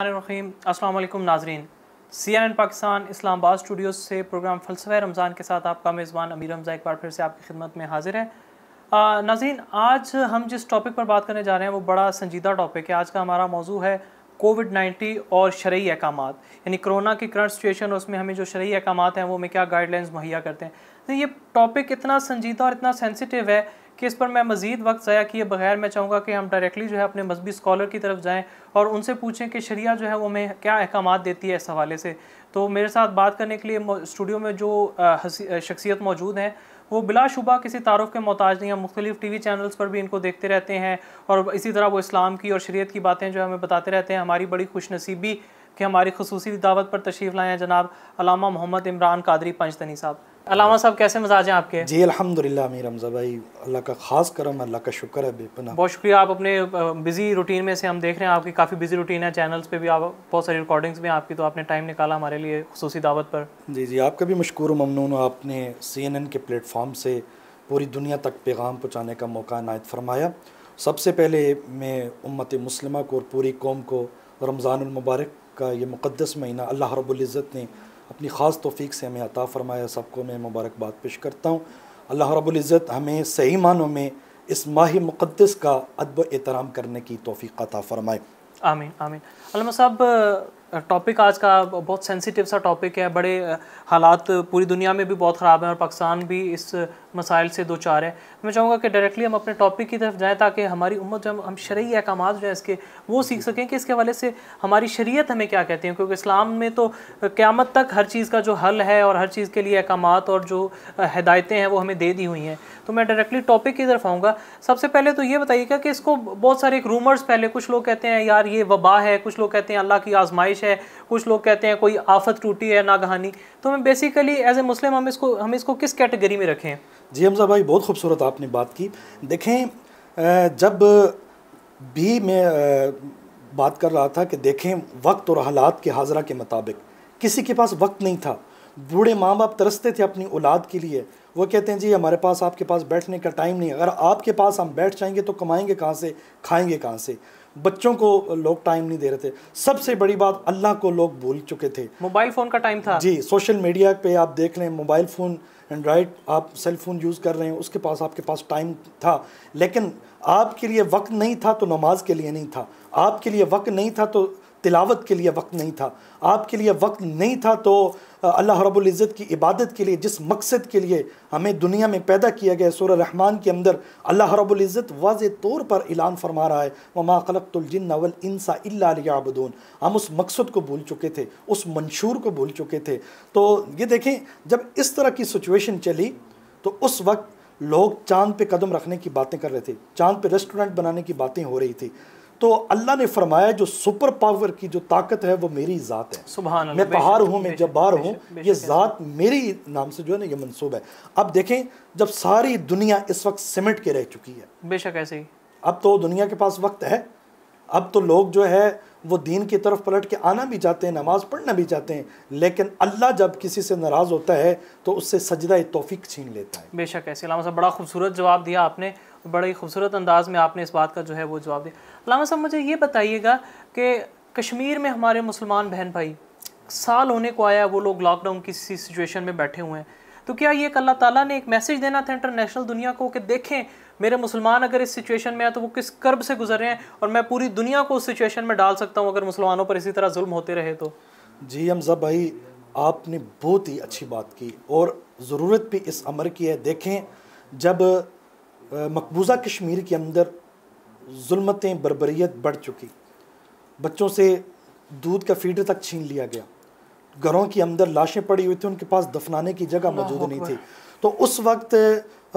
रहीम अस्सलाम वालेकुम नाजरीन, CNN पाकिस्तान इस्लामाबाद स्टूडियोज़ से प्रोग्राम फ़लसफ़े रमज़ान के साथ आपका मेज़बान अमीर रमज़ा एक बार फिर से आपकी खिदमत में हाजिर है। नाज़रीन, आज हम जिस टॉपिक पर बात करने जा रहे हैं वो बड़ा संजीदा टॉपिक है। आज का हमारा मौजू है कोविड-19 और शरई अहकामात, यानी कोरोना की करंट सिचुएशन और उसमें हमें जो शरई अहकामात हैं वो हमें क्या गाइडलाइंस मुहैया करते हैं। तो ये टॉपिक इतना संजीदा और इतना सेंसिटिव है कि इस पर मैं मज़ीद वक्त ज़ाया किए बगैर मैं चाहूँगा कि हम डायरेक्टली जो है अपने मजहबी स्कॉलर की तरफ जाएँ और उनसे पूछें कि शरिया जो है वो हमें क्या अहकामात देती है इस हवाले से। तो मेरे साथ बात करने के लिए स्टूडियो में जो शख्सियत मौजूद हैं वो बिलाशुबा किसी तारुफ के मोहताज नहीं है। मुख्तलिफ TV चैनल्स पर भी इनको देखते रहते हैं और इसी तरह वो इस्लाम की और शरीयत की बातें जो हमें बताते रहते हैं। हमारी बड़ी खुशनसीबी कि हमारी खुसूसी दावत पर तशरीफ़ लाए हैं जनाब अल्लामा मोहम्मद इमरान कादरी पंजतनी साहब। अल्लामा साहब, कैसे मिजाज हैं आपके? जी अल्हम्दुलिल्लाह अमीर रमज़ा भाई, अल्लाह का ख़ास करम, अल्लाह का शुक्र है बेपनाह। बहुत शुक्रिया। आप अपने बिज़ी रूटीन में से हम देख रहे हैं, आपकी काफ़ी बिज़ी रूटीन है, चैनल्स पे भी आप बहुत सारी रिकॉर्डिंग्स भी हैं आपकी, तो आपने टाइम निकाला हमारे लिए खुसूसी दावत पर। जी जी, आपका भी मशकूर व ममनून हूँ। आपने CNN के प्लेटफॉर्म से पूरी दुनिया तक पैगाम पहुँचाने का मौका इनायत फरमाया। सबसे पहले मैं उम्मत मुस्लिमा को और पूरी कौम को रमज़ानुल मुबारक का ये मुक़द्दस महीना अल्लाह रब्बुल इज़्ज़त ने अपनी ख़ास तौफ़ीक से हमें अता फ़रमाया, सबको मैं मुबारकबाद पेश करता हूँ। अल्लाह रब्बुल इज़्ज़त हमें सही मानों में इस माह मुक़द्दस का अदब एहतराम करने की तौफ़ीक अता फ़रमाए। आमीन आमीन। अल्लामा साहब, टॉपिक आज का बहुत सेंसिटिव सा टॉपिक है। बड़े हालात पूरी दुनिया में भी बहुत ख़राब हैं और पाकिस्तान भी इस मसाइल से दो चार है। मैं चाहूँगा कि डायरेक्टली हम अपने टॉपिक की तरफ जाएँ ताकि हमारी उम्मत जो हम शरई अहकामात जो है इसके वो सीख सकें कि इसके हवाले से हमारी शरीयत हमें क्या कहती है, क्योंकि इस्लाम में तो क़यामत तक हर चीज़ का जो हल है और हर चीज़ के लिए अहकामात और जो हिदायतें हैं वो हमें दे दी हुई हैं। तो मैं डायरेक्टली टॉपिक की तरफ आऊँगा। सबसे पहले तो ये बताइएगा कि इसको बहुत सारे एक रूमर्स, पहले कुछ लोग कहते हैं यार ये वबा है, कुछ लोग कहते हैं अल्लाह की आजमाइश है, कुछ लोग कहते हैं कोई आफत टूटी है नागहानी। तो मैं बेसिकली एज ए मुस्लिम हम इसको किस कैटेगरी में रखें? जी हमजा भाई, बहुत खूबसूरत आपने बात की। देखें, जब भी मैं बात कर रहा था कि देखें वक्त और हालात के हाजरा के मुताबिक किसी के पास वक्त नहीं था। बूढ़े माँ बाप तरसते थे अपनी औलाद के लिए, वो कहते हैं जी हमारे पास आपके पास बैठने का टाइम नहीं है। अगर आपके पास हम बैठ जाएंगे तो कमाएंगे कहाँ से, खाएंगे कहाँ से। बच्चों को लोग टाइम नहीं दे रहे थे। सबसे बड़ी बात, अल्लाह को लोग भूल चुके थे। मोबाइल फ़ोन का टाइम था जी। सोशल मीडिया पे आप देख लें, मोबाइल फ़ोन, एंड्रॉयड, आप सेल फ़ोन यूज़ कर रहे हैं, उसके पास आपके पास टाइम था, लेकिन आपके लिए वक्त नहीं था तो नमाज के लिए नहीं था, आपके लिए वक्त नहीं था तो तिलावत के लिए वक्त नहीं था, आपके लिए वक्त नहीं था तो अल्लाह रब्बुल इज़्ज़त की इबादत के लिए, जिस मकसद के लिए हमें दुनिया में पैदा किया गया। सूरह रहमान के अंदर अल्लाह रब्बुल इज़्ज़त वाज़े तौर पर ऐलान फरमा रहा है, वमा खलक़तुल जिन्ना वल इंसा इल्ला लियअबुदून। हम उस मकसद को भूल चुके थे, उस मंशूर को भूल चुके थे। तो ये देखें, जब इस तरह की सिचुएशन चली तो उस वक्त लोग चाँद पे कदम रखने की बातें कर रहे थे, चाँद पे रेस्टोरेंट बनाने की बातें हो रही थी। तो अल्लाह ने फरमाया जो सुपर पावर की जो ताकत है वो मेरी ज़ात है। सुभान अल्लाह। मैं पहाड़ हूँ, मैं जब्बार हूँ, ये ज़ात मेरी नाम से जो है ना ये मंसूब है। अब देखें, जब सारी दुनिया इस वक्त सिमट के रह चुकी है, बेशक ऐसे ही, अब तो दुनिया के पास वक्त है। अब तो लोग जो है वो दीन की तरफ पलट के आना भी चाहते हैं, नमाज पढ़ना भी चाहते हैं, लेकिन अल्लाह जब किसी से नाराज़ होता है तो उससे सजदा तौफीक छीन लेता है। बेशक ऐसे। अल्लामा साहब, बड़ा खूबसूरत जवाब दिया आपने, बड़े खूबसूरत अंदाज में आपने इस बात का जो है वो जवाब दिया। अल्लामा साहब, मुझे ये बताइएगा कि कश्मीर में हमारे मुसलमान बहन भाई साल होने को आया, वो लोग लॉकडाउन की सिचुएशन में बैठे हुए हैं, तो क्या ये अल्लाह ताला ने एक मैसेज देना था इंटरनेशनल दुनिया को कि देखें मेरे मुसलमान अगर इस सिचुएशन में है तो वो किस कर्ब से गुजर रहे हैं और मैं पूरी दुनिया को उस सिचुएशन में डाल सकता हूँ अगर मुसलमानों पर इसी तरह जुल्म होते रहे तो? जी हमजा भाई, आपने बहुत ही अच्छी बात की और ज़रूरत भी इस अमर की है। देखें, जब मकबूजा कश्मीर के अंदर जुल्मतें, बर्बरियत बढ़ चुकी, बच्चों से दूध का फीडर तक छीन लिया गया, घरों के अंदर लाशें पड़ी हुई थी, उनके पास दफनाने की जगह मौजूद नहीं थी, तो उस वक्त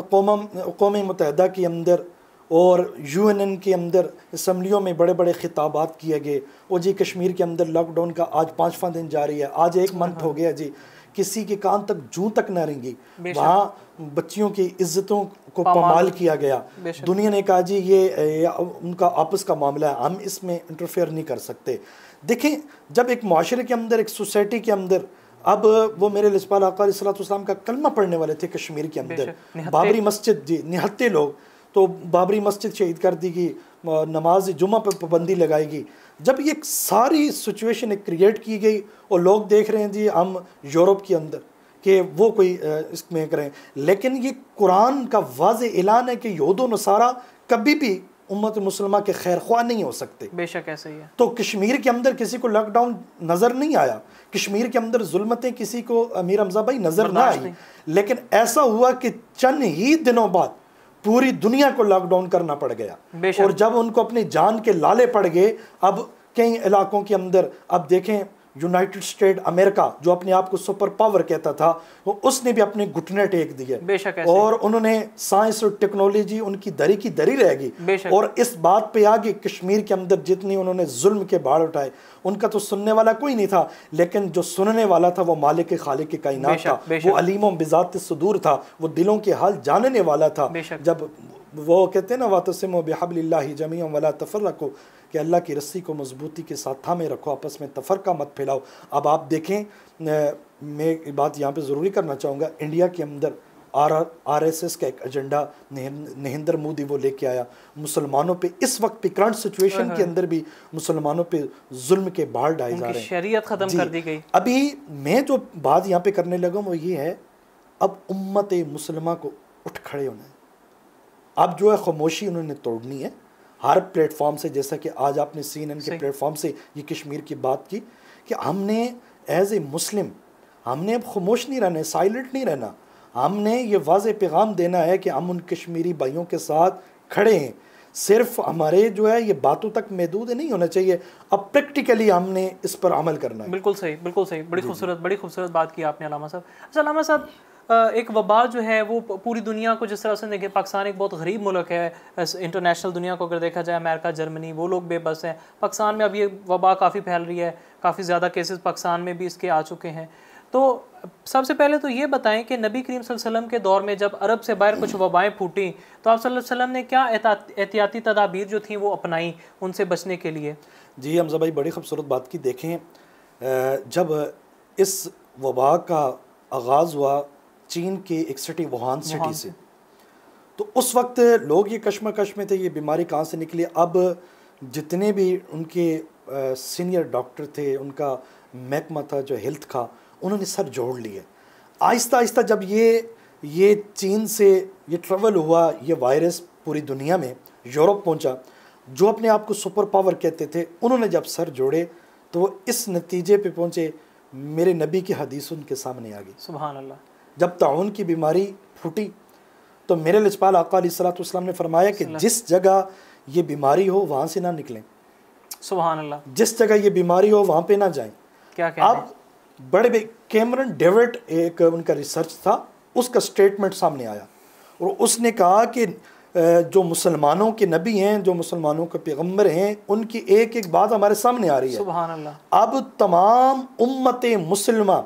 कौम मुत्तहिदा के अंदर और UN के अंदर असम्बलियों में बड़े बड़े खिताबात किए गए। और जी कश्मीर के अंदर लॉकडाउन का आज 5वां दिन जारी है, आज 1 मंथ हो गया जी, किसी के कान तक जूं तक न रेंगी। वहाँ बच्चियों की इज्जतों को पामाल किया गया। दुनिया ने कहा जी ये उनका आपस का मामला है, हम इसमें इंटरफेयर नहीं कर सकते। देखें, जब एक माशरे के अंदर, एक सोसाइटी के अंदर, अब वो मेरे लिस्पाल आका अलैहिस्सलाम का कलमा पढ़ने वाले थे कश्मीर के अंदर, बाबरी मस्जिद जी, निहत्ते लोग, तो बाबरी मस्जिद शहीद कर दी गई, नमाज जुमा पर पाबंदी लगाएगी। जब ये सारी सिचुएशन क्रिएट की गई और लोग देख रहे हैं जी हम यूरोप के अंदर कि वो कोई इसमें करें, लेकिन ये कुरान का वाज़े ऐलान है कि यहूद व नसारा कभी भी उम्मत मुसलमान के खैर ख्वाह नहीं हो सकते। बेशक ऐसे ही है। तो कश्मीर के अंदर किसी को लॉकडाउन नज़र नहीं आया, कश्मीर के अंदर जुल्मतें किसी को अमीर हमजा भाई नज़र ना आई, लेकिन ऐसा हुआ कि चंद ही दिनों बाद पूरी दुनिया को लॉकडाउन करना पड़ गया। और जब उनको अपनी जान के लाले पड़ गए, अब कई इलाकों के अंदर अब देखें यूनाइटेड स्टेट अमेरिका जो अपने आप को सुपर पावर कहता था, वो उसने भी अपने घुटने टेक दिए और उन्होंने साइंस और टेक्नोलॉजी उनकी दरी की दरी रहेगी। और इस बात पे आगे कश्मीर के अंदर जितनी उन्होंने जुल्म के बाढ़ उठाए, उनका तो सुनने वाला कोई नहीं था, लेकिन जो सुनने वाला था वो मालिक खालिक के कायनात था, वो अलीम बिज़ात सुदूर था, वो दिलों के हाल जानने वाला था। जब वो कहते हैं ना वातसिमु बिहब्लिल्लाहि जमीअन वला तफर्रकू, कि अल्लाह की रस्सी को मजबूती के साथ थामे रखो, आपस में तफरका मत फैलाओ। अब आप देखें, मैं एक बात यहाँ पे ज़रूरी करना चाहूँगा, इंडिया के अंदर RSS का एक एजेंडा नरेंद्र मोदी वो लेके आया मुसलमानों पे। इस वक्त पे करंट सिचुएशन के अंदर भी मुसलमानों पे जुल्म के बाढ़ डाले जा रहे हैं, शरीयत ख़त्म कर दी गई। अभी मैं जो बात यहाँ पे करने लगा वो ये है, अब उम्मत मुसलमान को उठ खड़े होना है। अब जो है खामोशी उन्होंने तोड़नी है हर प्लेटफॉर्म से, जैसा कि आज आपने CNN के प्लेटफॉर्म से ये कश्मीर की बात की कि हमने एज ए मुस्लिम हमने अब खामोश नहीं रहना है, साइलेंट नहीं रहना, हमने ये वाज़े पैगाम देना है कि हम उन कश्मीरी भाइयों के साथ खड़े हैं। सिर्फ हमारे जो है ये बातों तक महदूद नहीं होना चाहिए, अब प्रैक्टिकली हमने इस पर अमल करना है। बिल्कुल सही, बिल्कुल सही। बड़ी खूबसूरत बात की आपने अलामा साहब। अच्छा अलामा साहब, एक वबा जो है वो पूरी दुनिया को जिस तरह से देखें, पाकिस्तान एक बहुत गरीब मुल्क है इंटरनेशनल दुनिया को अगर देखा जाए, अमेरिका जर्मनी वो लोग बेबस हैं। पाकिस्तान में अब ये वबा काफ़ी फैल रही है, काफ़ी ज़्यादा केसेस पाकिस्तान में भी इसके आ चुके हैं। तो सबसे पहले तो ये बताएं कि नबी करीम सल्लल्लाहु अलैहि वसल्लम के दौर में जब अरब से बाहर कुछ वबाएँ फूटी तो आप सल्लल्लाहु अलैहि वसल्लम ने क्या एहतियाती तदाबीर जो थी वो अपनाई उनसे बचने के लिए? जी हमजा भाई, बड़ी खूबसूरत बात की। देखें, जब इस वबा का आगाज़ हुआ चीन के एक सिटी वुहान सिटी से, तो उस वक्त लोग ये कश्मकश में थे ये बीमारी कहाँ से निकली। अब जितने भी उनके सीनियर डॉक्टर थे, उनका महकमा था जो हेल्थ का, उन्होंने सर जोड़ लिए। आहिस्ता आहिस्ता जब ये चीन से ये ट्रेवल हुआ, ये वायरस पूरी दुनिया में यूरोप पहुंचा, जो अपने आप को सुपर पावर कहते थे, उन्होंने जब सर जोड़े तो वो इस नतीजे पे पहुंचे, मेरे नबी की हदीस उनके सामने आ गई। सुभान अल्लाह। जब ताउन की बीमारी फूटी तो मेरे लिजपाल आका अलैहिस्सलातु वस्सलाम ने फरमाया कि जिस जगह ये बीमारी हो वहाँ से ना निकलें। सुभान अल्लाह। जिस जगह ये बीमारी हो वहाँ पे ना जाएं। क्या कहते हैं? अब बड़े कैमरन डेविड एक उनका रिसर्च था, उसका स्टेटमेंट सामने आया और उसने कहा कि जो मुसलमानों के नबी हैं, जो मुसलमानों के पैगम्बर हैं, उनकी एक एक बात हमारे सामने आ रही है। सुभान अल्लाह। अब तमाम उम्मत मुसलमा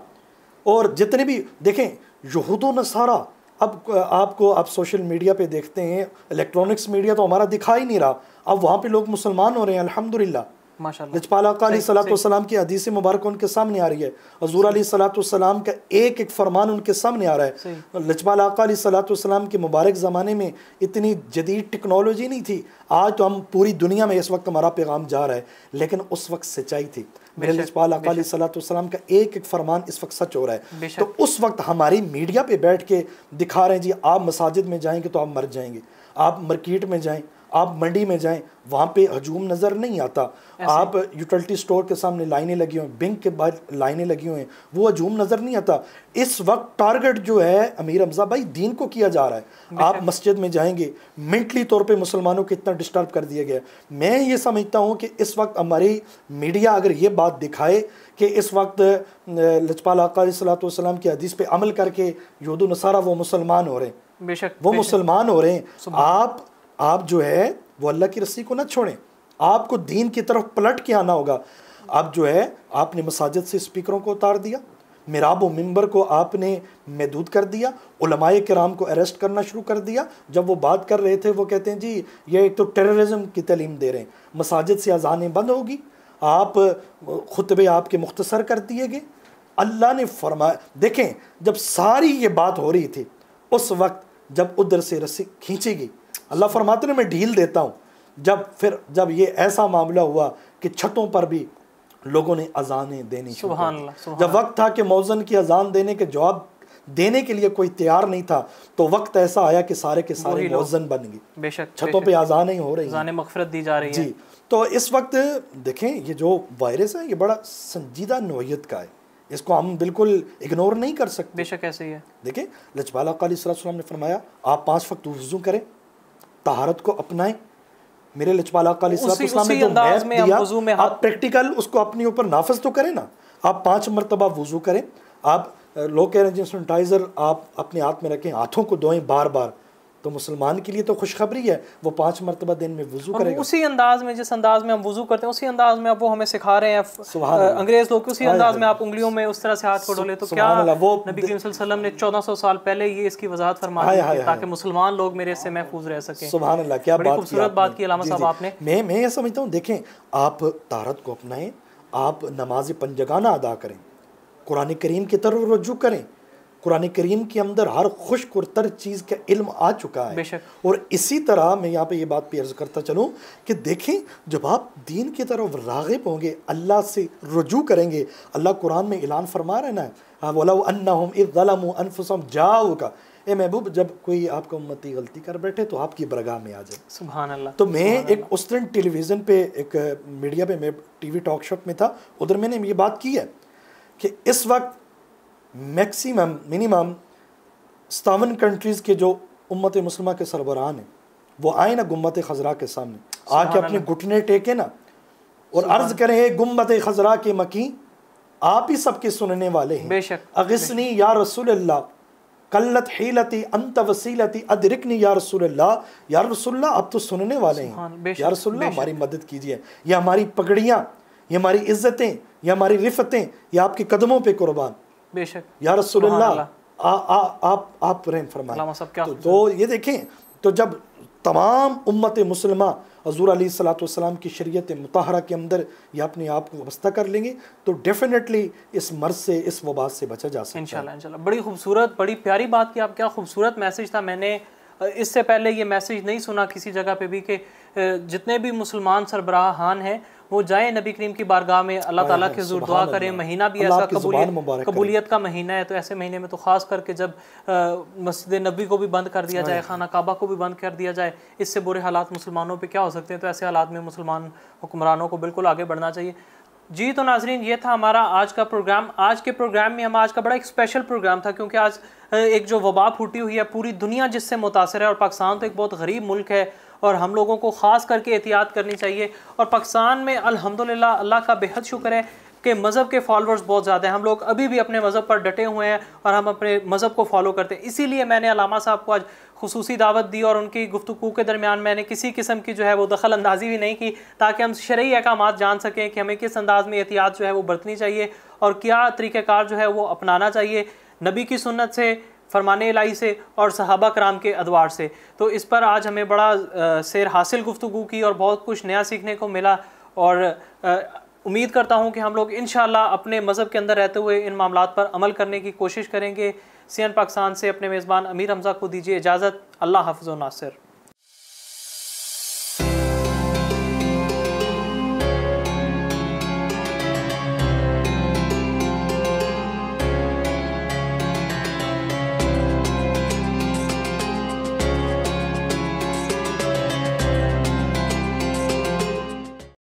और जितने भी देखें यहूद व नसारा, अब आपको आप सोशल मीडिया पे देखते हैं, इलेक्ट्रॉनिक्स मीडिया तो हमारा दिखा ही नहीं रहा, अब वहाँ पे लोग मुसलमान हो रहे हैं अल्हम्दुलिल्लाह। माशाअल्लाह। लजपाल आका अलैहिस्सलाम की हदीस मुबारक उनके सामने आ रही है, हजूर अलैहिस्सलाम का एक एक फरमान उनके सामने आ रहा है। लजपाल आका अलैहिस्सलाम के मुबारक ज़माने में इतनी जदीद टेक्नोलॉजी नहीं थी, आज तो हम पूरी दुनिया में इस वक्त हमारा पैगाम जा रहा है, लेकिन उस वक्त सच्चाई थी। मेरे लजपाल आका अलैहिस्सलाम का एक एक फरमान इस वक्त सच हो रहा है। तो उस वक्त हमारी मीडिया पे बैठ के दिखा रहे हैं जी आप मसाजिद में जाएंगे तो आप मर जाएंगे, आप मार्केट में जाएं, आप मंडी में जाएं, वहाँ पे हजूम नज़र नहीं आता, आप यूटिलिटी स्टोर के सामने लाइनें लगी हुई हैं, बैंक के बाहर लाइनें लगी हुई हैं, वो हजूम नज़र नहीं आता। इस वक्त टारगेट जो है अमीर हमजा भाई दीन को किया जा रहा है। आप मस्जिद में जाएंगे, मेंटली तौर पे मुसलमानों को इतना डिस्टर्ब कर दिया गया। मैं ये समझता हूँ कि इस वक्त हमारी मीडिया अगर ये बात दिखाए कि इस वक्त लजपाल आका अलैहिस्सलातु वस्सलाम की हदीस पे अमल करके यहूद नसारा वो मुसलमान हो रहे हैं, बेशक वो मुसलमान हो रहे हैं, आप जो है वो अल्लाह की रस्सी को ना छोड़ें, आपको दीन की तरफ पलट के आना होगा। अब जो है आपने मसाजिद से स्पीकरों को उतार दिया, मिराब व मिंबर को आपने महदूद कर दिया, उलमाए किराम को अरेस्ट करना शुरू कर दिया। जब वो बात कर रहे थे वो कहते हैं जी ये एक तो टेररिज्म की तालीम दे रहे हैं, मसाजिद से अज़ानें बंद होगी, आप खुतबे आपके मुख्तसर कर दिए गए। अल्लाह ने फरमाया, देखें जब सारी ये बात हो रही थी उस वक्त जब उधर से रस्सी खींची गई, अल्लाह फरमाते हैं मैं ढील देता हूँ। जब ये ऐसा मामला हुआ कि छतों पर भी लोगों ने अजानें देनी शुरू कर दी, जब वक्त था कि मौज़न की अजान देने के जवाब देने के लिए कोई तैयार नहीं था, तो वक्त ऐसा आया कि सारे के सारे मौज़न बन गए। बेशक छतों पे अजानें हो रही हैं, मग़फ़िरत दी जा रही है जी। तो इस वक्त देखें ये जो वायरस है ये बड़ा संजीदा नौइयत का है, इसको हम बिल्कुल इग्नोर नहीं कर सकते। बेशक ऐसे ही है। देखें लजपाल आका अलैहि सल्लम ने फरमाया आप 5 वक्त वुज़ू करें, तहारत को अपनाएं। मेरे लजपाल आका अलैहि सल्लम ने जो मैप दिया आप प्रैक्टिकल उसको अपने ऊपर नाफिज तो करें ना। आप 5 मरतबा वुज़ू करें। आप लोग कह रहे हैं सैनिटाइज़र आप अपने हाथ में रखें, हाथों को धोएं बार बार, तो मुसलमान के लिए तो खुशखबरी है, वो 5 मरतबा दिन में वुज़ू करेगा। उसी अंदाज में, जिस अंदाज में हम वुज़ू करते हैं उसी अंदाज में अब वो हमें सिखा रहे हैं अंग्रेज लोग, उसी अंदाज में आप उंगलियों में उस तरह से हाथ को डोले। तो क्या वो नबी करीम सल्लल्लाहु अलैहि वसल्लम ने 1400 साल पहले ये इसकी वजाहत फरमाई है ताकि मुसलमान लोग मेरे से महफूज रह सकें। सुभान अल्लाह, क्या बड़ी खूबसूरत बात की अल्लामा साहब आपने। मैं ये समझता हूँ, देखें आप तारत को अपनाएं, आप नमाज पंजगाना अदा करें, कुरान करीम की तरफ रुजू करें। कुरान करीम के अंदर हर खुश्क और तर चीज़ का इल्म आ चुका है। और इसी तरह मैं यहाँ पे ये बात भी अर्ज़ करता चलूँ कि देखें जब आप दीन की तरफ राग़िब होंगे, अल्लाह से रुजू करेंगे, अल्लाह कुरान में ऐलान फरमा रहे ना वलौ अन्नहुम इज़ ज़लमू अनफुसहुम जाऊका, ए महबूब जब कोई आपका उम्मती गलती कर बैठे तो आपकी बरगाह में आ जाए। सुभान अल्लाह। तो मैं एक उस दिन टेलीविज़न पे एक मीडिया पे मैं टीवी टॉक शो में था, उधर मैंने ये बात की है कि इस वक्त मैक्सिमम मिनिमम 57 कंट्रीज़ के जो उम्मत मुस्लिमा के सरबराहान हैं वो आए ना गुम्मत खजरा के सामने आके अपने घुटने टेके ना और अर्ज़ करें गुम्मत खजरा के मकी आप ही सबके सुनने वाले हैं। बेशक। अगिस्नी या रसूलल्लाह कल्लत हीलती अंत वसीलती अदरिकनी या रसूलल्लाह, या रसूलल्लाह आप तो सुनने वाले हैं, या रसूलल्लाह हमारी मदद कीजिए, ये हमारी पगड़ियाँ, ये हमारी इज़्ज़तें, ये हमारी रिफ़तें, ये आपके कदमों पे कुर्बान। बेशक या रसूलल्लाह आप रहम फरमाएं। तो ये देखें, तो जब तमाम उम्मत मुसलमा हज़ूर अलैहिस्सलातु वस्सलाम की शरीयत मुतहरा के अंदर ये अपने आप को वाबस्ता कर लेंगे तो डेफिनेटली इस मर्ज से, इस वबा से बचा जा सकता है इंशाल्लाह। इंशाल्लाह बड़ी खूबसूरत, बड़ी प्यारी बात की आप, क्या खूबसूरत मैसेज था। मैंने इससे पहले ये मैसेज नहीं सुना किसी जगह पे भी कि जितने भी मुसलमान सरबराहान हैं वो जाए नबी करीम की बारगाह में, अल्लाह ताला के हुज़ूर दुआ करें। महीना भी ऐसा कबूलियत का महीना है, तो ऐसे महीने में तो ख़ास करके जब मस्जिद नबी को भी बंद कर दिया जाए, खाना काबा को भी बंद कर दिया जाए, इससे बुरे हालात मुसलमानों पे क्या हो सकते हैं। तो ऐसे हालात में मुसलमान हुक्मरानों को बिल्कुल आगे बढ़ना चाहिए। जी तो नाजरीन, ये था हमारा आज का प्रोग्राम। आज के प्रोग्राम में आज का बड़ा एक स्पेशल प्रोग्राम था क्योंकि आज एक जो वबा फूटी हुई है पूरी दुनिया जिससे मुतासर है, और पाकिस्तान तो एक बहुत गरीब मुल्क है और हम लोगों को ख़ास करके एहतियात करनी चाहिए। और पाकिस्तान में अल्हम्दुलिल्लाह अल्लाह का बेहद शुक्र है कि मज़हब के फॉलोअर्स बहुत ज़्यादा हैं। हम लोग अभी भी अपने मज़हब पर डटे हुए हैं और हम अपने मज़हब को फॉलो करते हैं। इसीलिए मैंने अल्लामा साहब को आज खुसूसी दावत दी और उनकी गुफ्तगू के दरमियान मैंने किसी किस्म की जो है वो दखल अंदाजी भी नहीं की, ताकि हम शरई अहकामात जान सकें कि हमें किस अंदाज में एहतियात जो है वो बरतनी चाहिए और क्या तरीक़ाकार जो है वो अपनाना चाहिए नबी की सुन्नत से, फरमाने इलाही से और सहाबा कराम के अदवार से। तो इस पर आज हमें बड़ा सैर हासिल गुफ्तगू की और बहुत कुछ नया सीखने को मिला। और उम्मीद करता हूँ कि हम लोग इंशाअल्लाह अपने मज़हब के अंदर रहते हुए इन मामलात पर अमल करने की कोशिश करेंगे। CNN पाकिस्तान से अपने मेज़बान अमीर हमज़ा को दीजिए इजाज़त। अल्लाह हाफ़िज़ व नासिर।